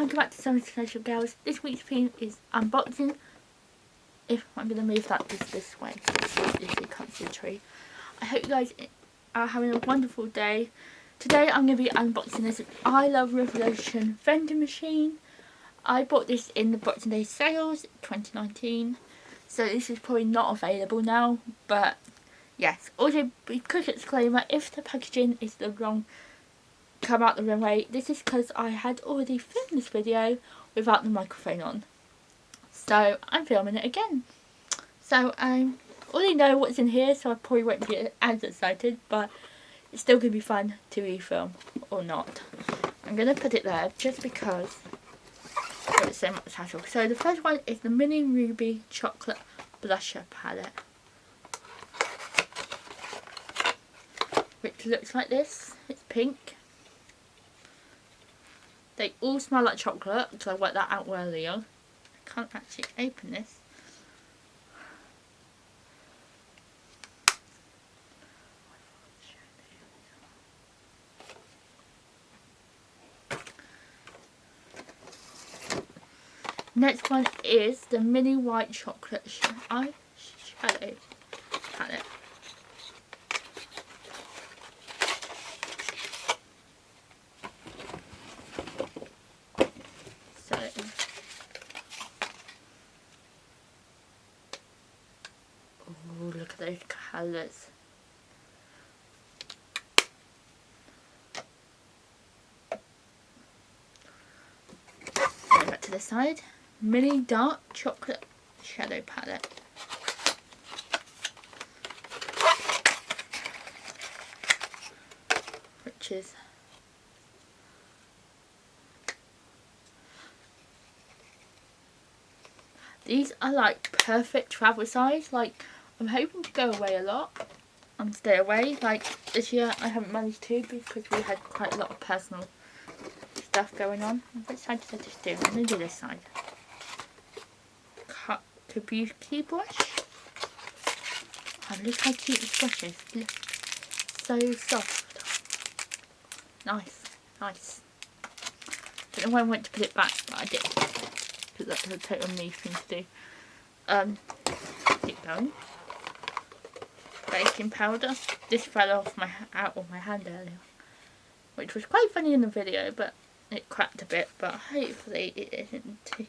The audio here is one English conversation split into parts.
welcome back to Summer Special Girls. This week's theme is unboxing. If I'm going to move that this way, so you can't see the tree. I hope you guys are having a wonderful day. Today I'm going to be unboxing this I Love Revolution vending machine. I bought this in the Boxing Day sales 2019, so this is probably not available now, but yes. Also, because disclaimer, if the packaging is the wrong, come out the wrong way, this is because I had already filmed this video without the microphone on, so I'm filming it again. So I already know what's in here, so I probably won't get as excited, but it's still going to be fun to refilm or not. I'm going to put it there just because it's so much hassle. So the first one is the Mini Ruby Chocolate Blusher Palette, which looks like this. It's pink. They all smell like chocolate, because I worked that out earlier. I can't actually open this. Next one is the Mini White Chocolate Eyeshadow Palette. So, oh, look at those colours. Going back to this side. Mini Dark Chocolate Shadow Palette. Which is these are like perfect travel size. Like, I'm hoping to go away a lot and stay away. Like this year I haven't managed to because we had quite a lot of personal stuff going on. Which side did I just do? I'm going to do this side. Kabuki brush. Oh, look how cute this brush is. Look, so soft. Nice, nice. Don't know why I went to put it back, but I did. Because that's a total me thing to do. Keep going. Baking powder. This fell off out of my hand earlier, which was quite funny in the video, but it cracked a bit. But hopefully it isn't too.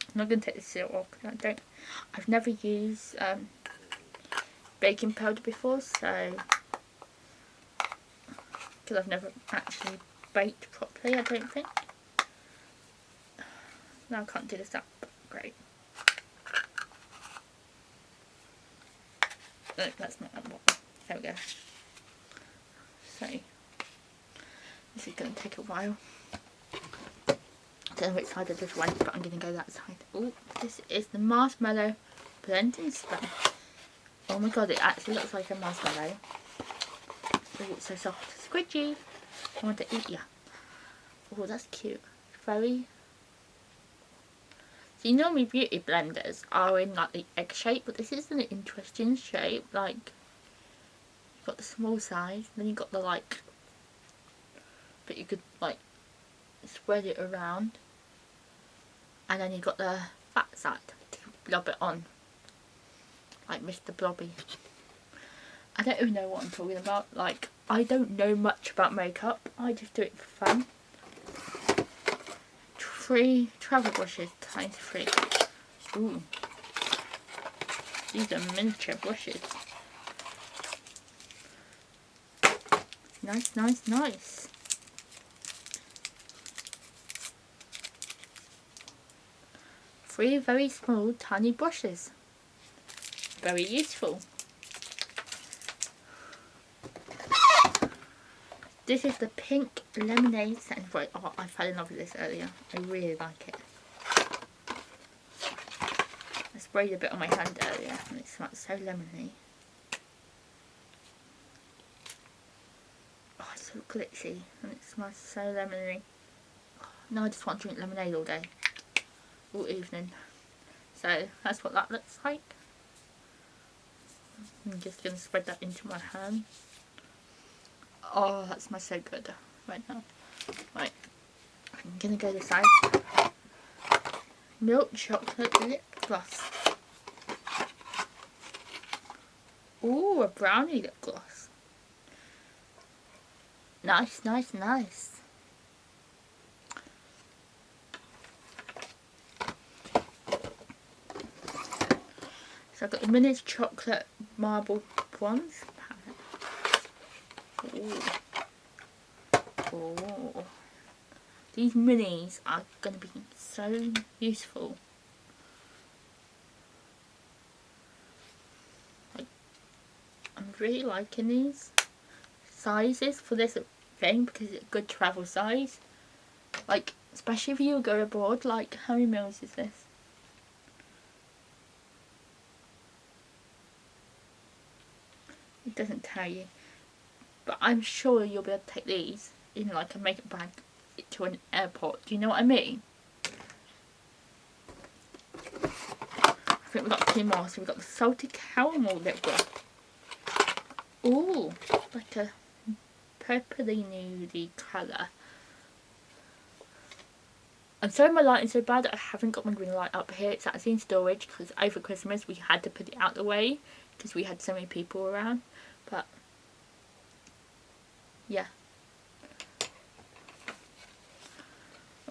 I'm not going to take the seal off because I've never used baking powder before, so because I've never actually baked properly, I don't think. Now I can't do this up. Great. No, that's not that one. There we go. So this is going to take a while. I don't know which side of this went, but I'm going to go that side. Oh, this is the marshmallow blending spoon. Oh my god, it actually looks like a marshmallow. Oh, it's so soft. Squidgy. I want to eat ya. Oh, that's cute. Very. See, normally beauty blenders are in like the egg shape, but this is an interesting shape. Like, you've got the small size, then you've got the like, but you could like spread it around. And then you've got the fat side to blob it on. Like Mr. Blobby. I don't even know what I'm talking about. Like, I don't know much about makeup. I just do it for fun. 3 travel brushes, times 3. Ooh. These are miniature brushes. Nice, nice, nice. Three very small, tiny brushes. Very useful. This is the pink lemonade setting spray. Oh, I fell in love with this earlier. I really like it. I sprayed a bit on my hand earlier and it smells so lemony. Oh, it's so glitzy and it smells so lemony. Now I just want to drink lemonade all day, all evening. So that's what that looks like. I'm just going to spread that into my hand. Oh, that smells so good right now. Right, I'm going to go this side. Milk chocolate lip gloss. Ooh, a brownie lip gloss. Nice, nice, nice. So I've got the Minis chocolate marble bronze palette. Ooh. Ooh. These minis are going to be so useful. I'm really liking these sizes for this thing because it's a good travel size. Like, especially if you go abroad. Like, how many mils is this? It doesn't tell you. But I'm sure you'll be able to take these in like a makeup bag to an airport. Do you know what I mean? I think we've got two more. So we've got the salted caramel lip gloss. Ooh, like a purpley nudie colour. I'm sorry my lighting's so bad that I haven't got my green light up here. It's actually in storage because over Christmas we had to put it out the way because we had so many people around. But yeah.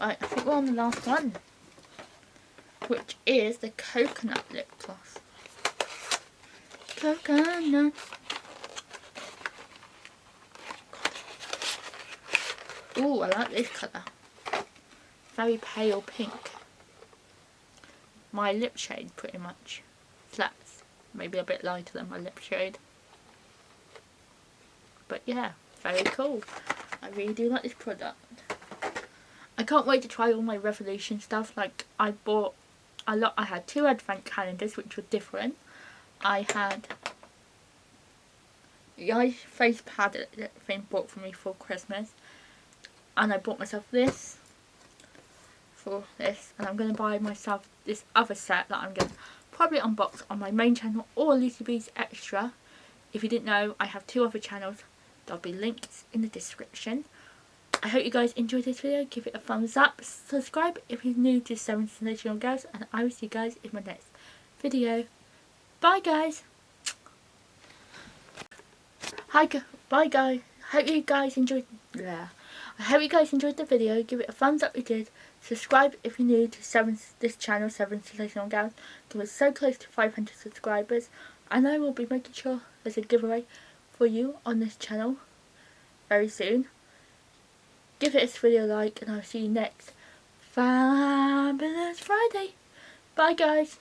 Right, I think we're on the last one, which is the coconut lip gloss. Coconut. Ooh, I like this colour. Very pale pink. My lip shade pretty much. Flats. Maybe a bit lighter than my lip shade. But yeah, very cool. I really do like this product. I can't wait to try all my Revolution stuff. Like, I bought a lot. I had 2 advent calendars which were different. I had the eye face pad that thing bought for me for Christmas. And I bought myself this for this. And I'm going to buy myself this other set that I'm going to probably unbox on my main channel or Lucy B's Extra. If you didn't know, I have 2 other channels. There'll be links in the description. I hope you guys enjoyed this video. Give it a thumbs up. Subscribe if you're new to 7 Sensational Girls. And I will see you guys in my next video. Bye guys. Bye guys. Hope you guys enjoyed. Yeah. I hope you guys enjoyed the video. Give it a thumbs up if you did. Subscribe if you're new to this channel, 7 Sensational Girls. We're so close to 500 subscribers. And I will be making sure there's a giveaway for you on this channel very soon. Give this video a like and I'll see you next Fabulous Friday. Bye guys.